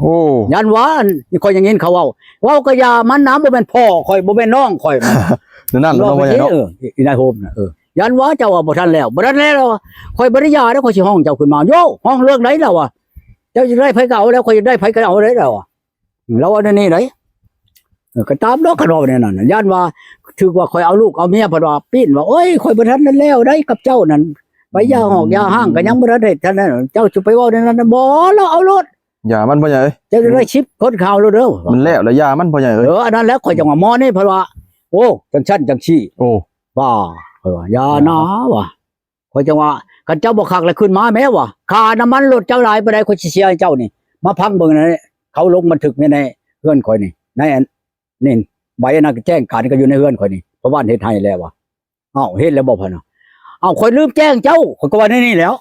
โอ้ยันว่านี่คอยอย่างงี้เขาเว้าก็ยามันน้ำบ่แม่นพ่อคอยบ่แม่นน้องคอย นั่นแล้วเนาะพ่อใหญ่เนาะอีนายโฮมน่ะยันว่าเจ้าว่าบ่ทันแล้วคอยบ่ได้ยาแล้วคอยสิห้องเจ้าขึ้นมาโยห้องเรื่องไหนแล้วอ่ะเจ้าจะได้ไผก็เอาแล้วคอยจะได้ไผก็เอาได้แล้วอ่ะเราอันนี้ไหนก็ตามดอกกระโดดเนี่ยนั่นยันว่าถือว่าคอยเอาลูกเอาเมียเพิ่นว่าปิ้นว่าโอ้ยคอยบ่ทันนั้นแล้วได้กับเจ้านั่นไปยาหอกยาห้างก็ยังบ่ได้ท่านนั้นเจ้าสิไปเว้าในนั้นบ่แล้วเอารถอย่ามันพ่อใหญ่เจ้าจะได้ชิปคนข่าวเด้อมันแล้วยามันพ่อใหญ่อันนั้นแล้วคอยจังว่าหมอนี่เพิ่นว่าโอ้จังชั้นจังชี้โอ้ว่าอย่านะว่ะคอยจังว่ากันเจ้าบ่คักแล้วขึ้นมาแม้ว่ะค่าน้ำมันรถเจ้าหลายปานใดคอยสิเสียให้เจ้านี่มาพังเบิ่งนั่นเขาลงบันทึกในเฮือนข่อยนี่ในนี่ใบนั้นแจ้งการก็อยู่ในเฮือนข่อยนี่เพราะบ้านเฮ็ดให้แล้วว่ะอ้าวเฮ็ดแล้วบ่พ่นน่ะอ้าวข่อยลืมแจ้งเจ้าข่อยก็ว่าในนี่แล้ว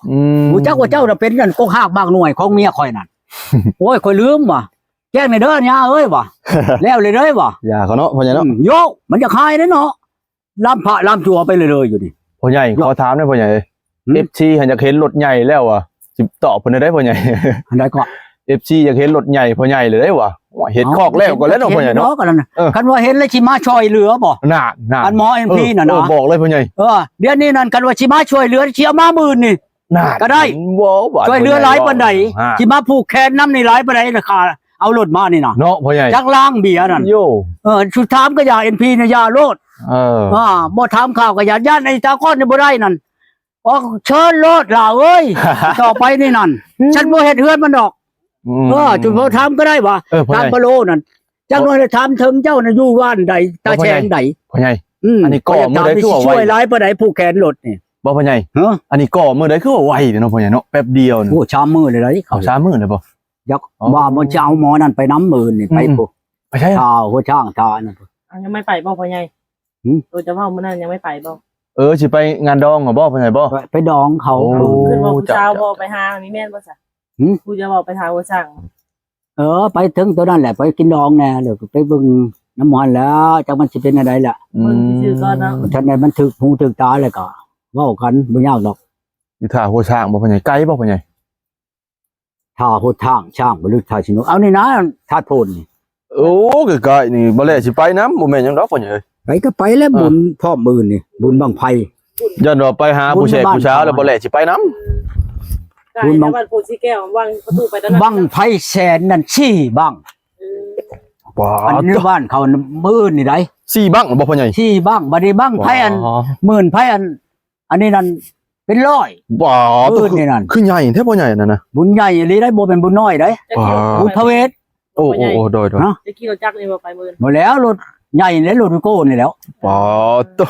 รู้จักว่าเจ้าน่ะเป็นนั่นกกหากบางหน่วยของเมียข่อยนั่นโอ้ยข่อยลืมว่ะแจ้งในเด้อย่าเอ้ยว่ะแล้วเลยเด้อว่ะอย่าเขาเนาะพ่อใหญ่เนาะโยมันจะคายเนาะลำพระลำจัวไปเลยอยู่ดิพ่อใหญ่ขอถามได้พ่อใหญ่FC หันจะเห็นรถใหญ่แล้วอ่ะสิตอบเพิ่นได้พ่อใหญ่อันใดก็ FC อยากเห็นรถใหญ่พ่อใหญ่เลยได้ว่ะเห็นคอกแล้วก็แล้วเนาะพ่อใหญ่เนาะคันว่าเห็นแล้วสิมาช่วยเหลือบ่น่ะอันหมอ MP น่ะนะบอกเลยพ่อใหญ่เดี๋ยวนี้นั่นคันว่าสิมาช่วยเหลือสิเอามา10,000นี่ก็ได้ช่วยเหลือหลายปานใดสิมาผูกแขนนำนี่หลายปานใดราคาเอารถมานี่น่ะเนาะพ่อใหญ่จักล้างเบียร์นั่นโยชุดถามก็อย่า MP น่ะอย่าโลดบ่ถามข่าวก็อย่าย่านไอ้ตาก้อนนี่บ่ได้นั่นเชิญโลดล่ะเอ้ยต่อไปนี่นั่นฉันบ่เฮ็ดเฮือนมันดอกจุดพอทำก็ได้ว่ะทำปโลนั่นจังน้อยทำถึงเจ้าน่ะอยู่ว่านใดตาแฉงใดพ่อใหญ่อันนี้ก่อมือใดคือว่าไวช่วยหลายปานใดผู้แขนรถนี่บ่พ่อใหญ่อันนี้ก่อมือใดคือว่าไวเนาะพ่อใหญ่เนาะแป๊บเดียวโอ้ชามมือเลยเอาชามมือเลยบ่ยักว่ามันจะเอาหมอนั่นไปน้ำมือนี่ไปปุ๊ไปใช่หัวช่างตานั่นยังไม่ไปบ่พ่อใหญ่จะว่ามื้อนั้นยังไม่ไปบ่สิไปงานดองบ่พ่อใหญ่บ่ไปดองเขาขึ้นว่าผู้สาวบ่ไปหามีแม่นบ่ซะผู้จะบอกไปหาว่าสั่งไปถึงตัวนั้นแหละไปกินดองแน่เลยไปเบิ่งน้ำมันแล้วจังมันสิเป็นอะไรล่ะชื่อก่อนเนาะท่านใดมันถึกหูถึกตาเลยก็เว้ากันบ่ยากดอกอยู่ท่าหัวช้างบ่พ่อใหญ่ไกลบ่พ่อใหญ่ท่าหัวทางช่างบ่ลึกท่าชิโนเอานี่นะท่าโพนนี่โอ้ใกล้ๆนี่บ่แลสิไปนำบ่แม่นหยังดอกพ่อใหญ่ไปก็ไปแล้วบุญพร้อมมื้อนี่บุญบังไผย้อนว่าไปหาผู้แขกผู้สาวแล้วบ่แลสิไปนำบุญบังปูชีแก้ววางประตูไปตอนนั้นบังไผแสนนั่นชี้บังอันนี้บ้านเขามื้อนี่ได้4บังบ่พ่อใหญ่4บังบัดนี้บังไผอัน10,000ไผอันนี้นั่นเป็น100บ่มื้อนี่นั่นคือใหญ่แท้พ่อใหญ่นั่นน่ะบุญใหญ่อีหลีได้บ่เป็นบุญน้อยได้บุญพระเวทโอ้โดยจะขี่รถจักรนี่บ่ไปมื้อบ่แล้วรถใหญ่เลยรถวิโก้นี่แล้วบ่ต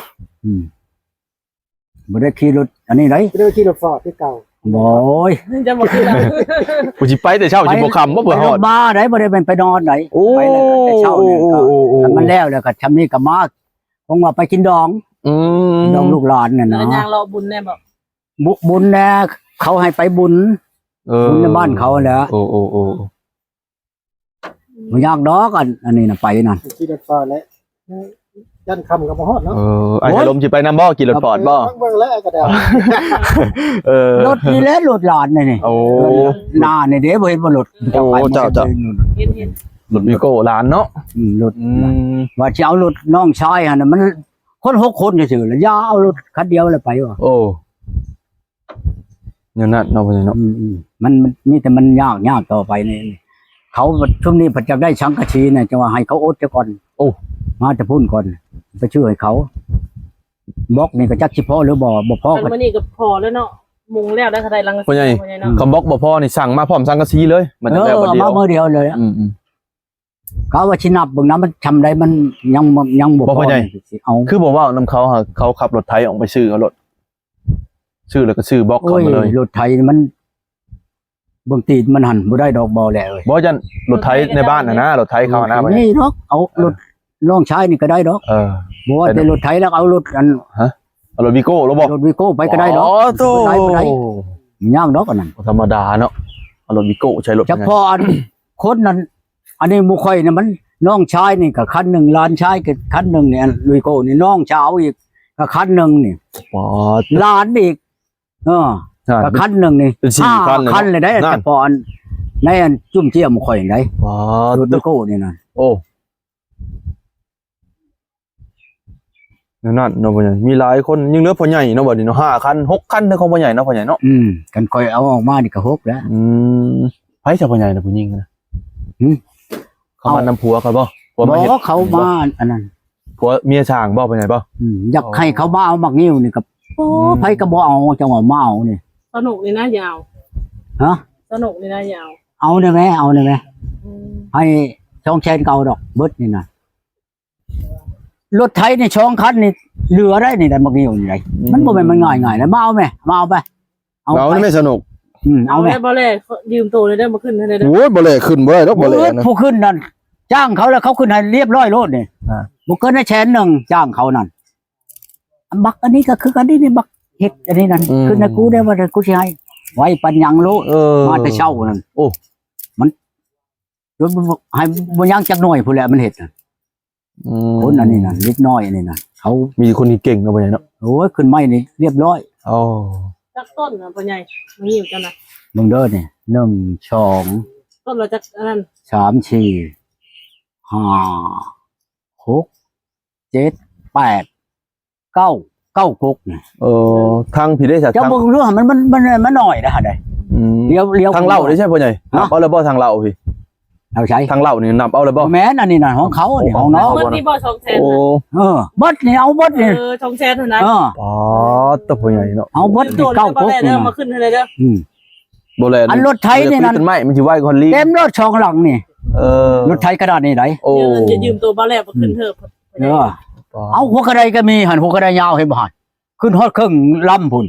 บ่ได้ขี่รถอันนี้ได้ได้ขี่รถฟอร์ดที่เก่าบ่ยจะบ่ขี่แล้วกูสิไปแต่เช้าสิบ่ค่ำบ่เบื่อฮอดมาได้บ่ได้เป็นไปนอนไหนไปแล้วแต่เช้านี่ก็มันแล้วก็ชำนี้ก็มาคงว่าไปกินดองดองลูกหลานน่ะนะย่างรอบุญแน่บ่บุญแน่เขาให้ไปบุญบุญในบ้านเขาแหละโอ้บ่ยากดอกอันนี้น่ะไปนั่นขี่รถฟอร์ดแล้วยันคำกับบ่ฮอดเนาะไอ้ลมสิไปนำบ่กินรถฟอร์ดบ่เบิ่งแล้วก็ได้รถนี่แหละรถหลานนี่โอ้หน้านี่เด้บ่เห็นบ่รถเจ้าเห็นรถวิโก้หลานเนาะรถว่าสิเอารถน้องชายหั่นมันคน6คนซื่อๆแล้วอย่าเอารถคันเดียวแล้วไปว่ะโอ้เนี่ยนั่นเนาะพ่อใหญ่เนาะมันมีแต่มันยากต่อไปนี่เขาช่วงนี้เพิ่นจะได้สังกะสีน่ะจังว่าให้เขาอดซะก่อนโอ้มาจะพุ่นก่อนไปช่วยเขาบล็อกนี่ก็จักสิพอหรือบ่พอกันมื้อนี้ก็พอแล้วเนาะมุงแล้วได้เท่าใดลังพ่อใหญ่คำบล็อกบ่พอนี่สั่งมาพร้อมสังกะสีเลยมันจะแล้วบัดเดียวมามื้อเดียวเลยเขาว่าสินับเบิ่งนำมันทำได้มันยังบ่พอเอาคือบ่ว่านำเขาขับรถไถออกไปซื้อเอารถซื้อแล้วก็ซื้อบล็อกเข้ามาเลยรถไถมันเบิ่งตีนมันหั่นบ่ได้ดอกบ่แหละเอ้ยบ่จันรถไถในบ้านนะรถไถเขานะนี่เนาะเอารถน้องชายนี่ก็ได้ดอกบ่ว่าแต่รถไถแล้วเอารถอันรถวิโก้เราบอกรถวิโก้ไปก็ได้ดอกได้ย่างดอกอันนั้นธรรมดาเนาะรถวิโก้ใช้รถเฉพาะคนนั้นอันนี้บ่ค่อยเนี่ยมันน้องชายนี่ก็คันนึงหลานชายก็คันนึงเนี่ยวิโก้นี่น้องชาวอีกก็คันนึงนี่หลานอีกก็คันนึงนี่4คันเลยได้เฉพาะ ในอันจุ่มเจียมข่อยไหน ว้าร ถไมโครนี่นะ โอ้นั่นเนาะพ่อใหญ่มีหลายคนยังเหลือพ่อใหญ่เนาะบัดนี้เนาะ5คัน6คันเด้อของพ่อใหญ่เนาะพ่อใหญ่เนาะ กันข่อยเอาออกมานี่ก็6แล้ว ไผจะพ่อใหญ่น่ะผู้หญิงนะ หืม เขามานำผัวเขาบ่ผัว บ่ มาเฮ็ด เขามาอันนั้น ผัวเมียช่างบ่พ่อใหญ่บ่ อยากให้เขามาเอามักนิ้วนี่ก็โอ้ไผก็บ่เอาจังหวะมาเอานี่ สนุกนี่นะยาว ฮะ สนุกนี่นะยาว เอาได้ไหมเอาได้ไหม อืม ให้ช่องแชนเก่าดอกเบิดนี่นะรถไถนี่ช่องคันนี่เหลือได้นี่ได้มักนิ้วนี่ได้มันบ่แม่นมันง่ายๆนะมาเอาไหมมาเอาไป เรา ไป นี่ไม่สนุก เอา เอาไหม แม่บ่แลยืมตัวเลยได้มาขึ้นให้ได้เด้อ โอ้ยบ่แลขึ้นบ่ได้ดอกบ่แลนะ ผู้ขึ้นนั่นจ้างเขาแล้วเขาขึ้นให้เรียบร้อยโลดนี่ อ่า บ่เกินได้แสนหนึ่งจ้างเขานั่นบักอันนี้ก็คืออันนี้นี่บักเฮ็ดอันนี้นั่นขึ้นให้กูได้ว่ากูสิให้ไว้ปัญญังโลด มาแต่เช้านั่น โอ้ มันจนให้บ่ยังจักหน่อยพุ่นแหละมันเฮ็ดน่ะคนอันนี้น่ะเล็กน้อยอันนี้น่ะเขา มีคนที่เก่งเนาะพ่อใหญ่เนาะ โอ้ยขึ้นไม้นี่เรียบร้อย โอ้ จักต้นน่ะพ่อใหญ่มีอยู่จังนะ เบิ่งเด้อนี่1 2 ต้นเราจักอันนั้น 3 4 5 6 7 8 9 9กกนี่ ทางพี่ได้จาก เจ้า ทาง เบิ่งดูหั่นมันน้อยนะฮะได้เลี้ยว ทางเล่าได้ใช่พ่อใหญ่นับเอาแล้วบ่ทางเล่าพี่ เอาใช้ ทางเล่านี่นับเอาแล้วบ่ แม่นอันนี้น่ะของเขาอันนี้ของน้อง เบิดนี่บ่2แสน โอ้ เบิดนี่เอาเบิดนี่ 2แสนเท่านั้น อ๋อตะพ่อใหญ่เนาะ เอาเบิดนี่ เก้า 9กก เด้ นี่ อมา นะ ขึ้นให้ได้เด้อ บ่แล อันรถไถนี่นั่น ต้นไม้มันสิไว้คนลี เต็มรถช่องหลังนี่ รถไถกระดาษนี่ได โอ้ จะยืมตัวบ่แลมาขึ้นเถอะ เอาหัวกระไดก็มีหันหัวกระไดยาวเห็นบ่หันขึ้นฮอดครึ่งลำพุ่น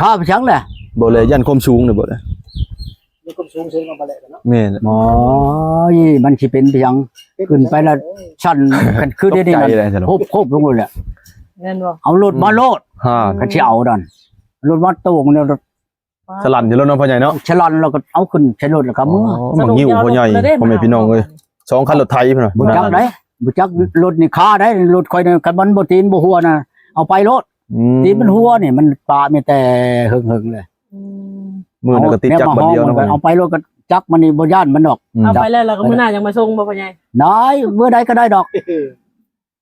ข้าไปชังแหละ บ่แลยันความสูงนี่บ่แล มีความสูงเชิงมาเลยเนาะ แม่น หมอยมันสิเป็นเพียงขึ้นไปแล้วชั้นกันคือได้นี่ ตกใจ นั่น เลยสนุก โคบลงเลยแหละ แม่นบ่ เอารถมาโลด ฮ่า ก็สิเอาดันรถมาตวงเนี่ยรถ สลันอยู่แล้วเนาะพ่อใหญ่เนาะ ฉลันแล้วก็เอาขึ้นใช้รถแล้วก็มือ มันหิ้วพ่อใหญ่พ่อแม่พี่น้องเอ้ย2คันรถไถพุ่นน่ะ บ่จักได้บ่จักรถนี่ค่าได้รถค่อยนี่คันมันบ่ตีนบ่หัวน่ะเอาไปรถตีนมันหัวนี่มันปามีแต่หึงๆเลย มือนึงก็ติดจักรบัดเดียวเนาะ เอาไปรถก็จักมันนี่บ่ย่านมันดอก เอาไปแล้วเราก็มื้อหน้ายังมาส่งบ่พ่อใหญ่ ได้เมื่อใดก็ได้ดอก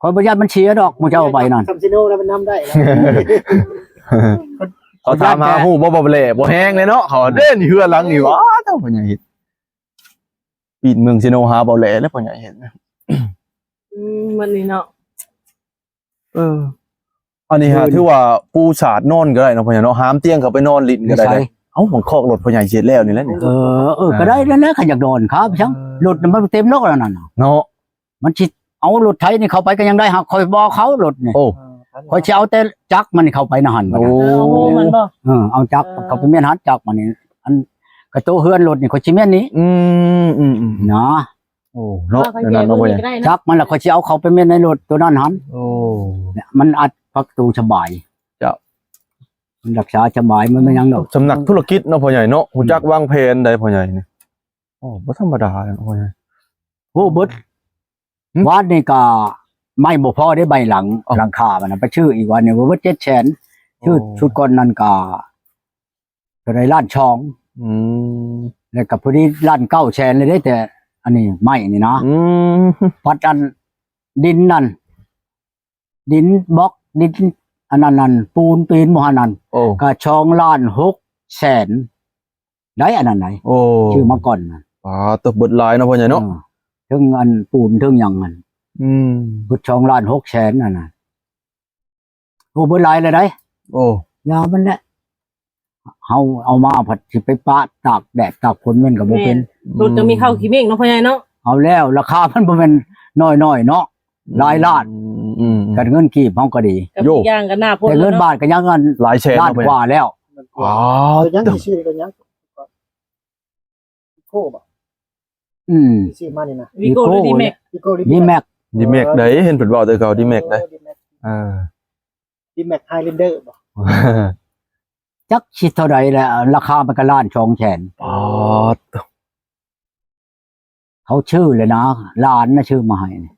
คอยบ่ย่านมันเสียดอกมึงจะเอาไปนั่น คำซิโนแล้วมันนำได้ เขาถามหาฮู้บ่แลบ่แห้งเลยเนาะเขาเด่นเฮือหลังนี่ว้าเจ้าพ่อใหญ่เฮ็ดปีนเมืองซิโนหาบ่แลแล้วพ่อใหญ่เฮ็ด มันนี่เนาะ อันนี้ฮะถือว่าปูสาดนอนก็ได้เนาะพ่อใหญ่เนาะหามเตียงเข้าไปนอนลิ้นก็ได้นะเอ้ามันคอกรถพ่อใหญ่เสร็จแล้วนี่แหละนี่ ก็ได้นั่นแหละขยักโดนครับชังรถมันเต็มรถแล้วนั่น เนาะ มันสิเอารถไถนี่เข้าไปก็ยังได้หักคอยบ่เขารถนี่ โอ้ คอยสิเอาแต่จักรมันเข้าไปนะหั่น โอ้ เอาโหมันบ่ เอาจักรเข้าไปเมียนหัดจักรมันนี่อันกระโตเฮือนรถนี่คอยสิเมียนนี้นะ โอ้เนาะนั่นน่ะเนาะพ่อใหญ่ จักรมันแล้วคอยสิเอาเข้าไปเมียนในรถตัวนั้นหัน โอ้ มันอัดประตูสบายมันรักษาสบายมันไม่ยังดอก สำนักธุรกิจเนาะพ่อใหญ่เนาะฮู้จักวางแผนได้พ่อใหญ่นี่โอ้บ่ธรรมดาเนาะพ่อใหญ่ โอ้เบิดวาดนี่ก็ไม่บ่พอได้ใบหลังคามันนะไปชื่ออีกวันเนี่ยว่าเบิด700,000ชื่อชุดก่อนนั้นก็ได้ล้านช่อง แล้วก็พอดีล้าน900,000เลยได้แต่ อันนี้ไม่นี่นะพัดอันดินนั่นดินบล็อกดินอันนั้นปูนปีนบ่หันนั่น โอ้ ก็ช่องล้าน600,000ได้อันนั้นไหน โอ้ ชื่อมาก่อนน่ะ ตบเบิดหลายเนาะพ่อใหญ่เนาะ ถึงอันปูนถึงหยังมันพุดช่องล้าน600,000นั่นน่ะโอ้เบิดหลายเลยได้ โอ้ ยามันแหละเฮาเอามาผัดสิไปปะตากแดดตากฝนมันก็บ่เป็น รถจะมีข้าวขี้เมฆเนาะพ่อใหญ่เนาะ เอาแล้วราคามันบ่แม่นน้อยๆเนาะหลายล้านกันเงินกีบเฮาก็ดี กับอีกอย่างก็น่าพ้น แต่เงินบาทก็ยังเงิน หลายแสน ล้าน เนาะพ่อให ก ญ่ ว่าแล้ว ยังมีชื่อกันยังโคบ่ ชื่อมานี่นะ วิโก้หรือดีแม็ก พี่โก้ นี่แม็ก ดีแม็กได้เห็นเพิ่นเว้าแต่เก่าดีแม็กได้ ดีแม็กไฮเลนเดอร์บ่ จักสิเท่าใดแหละราคามันก็ล้าน200,000 อ๋อ เขาชื่อเลยนะหลานน่ะชื่อมาให้นี่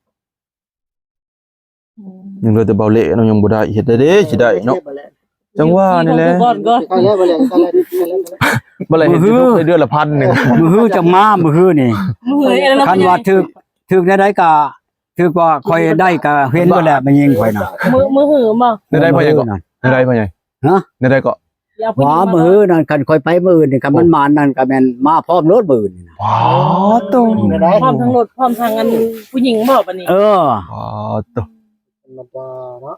ยังเหลือแต่เบาเละเนาะยังบ่ได้เฮ็ดได้เด้สิได้เนาะ จังว่านี่แหละ ก่อน ใกล้แล้วบ่แล้วใกล้แล้วใกล้แล้ว บ่ได้เห็นสิทุกได้เดือนละ1,000นึง มือฮื้อจังมามือฮื้อนี่ มือเอ้ย คันว่าถึกได้ก็ถึกว่าข่อยได้ก็เห็นบ่แหละมันยิงข่อยน่ะ มือหือบ่ ได้พ่อใหญ่ก็ นั่น ได้พ่อใหญ่ ฮะ ได้ก็ อย่า หวามือนั่นคันข่อยไปมื้อนี่คันมันมานั่นก็แม่นมาพร้อมรถมื้อนี่นะ ว้าวตง พร้อมทั้งรถพร้อมทางอันผู้หญิงบ่ปะนี่ เออ ว้าวตง มันว่าเนาะ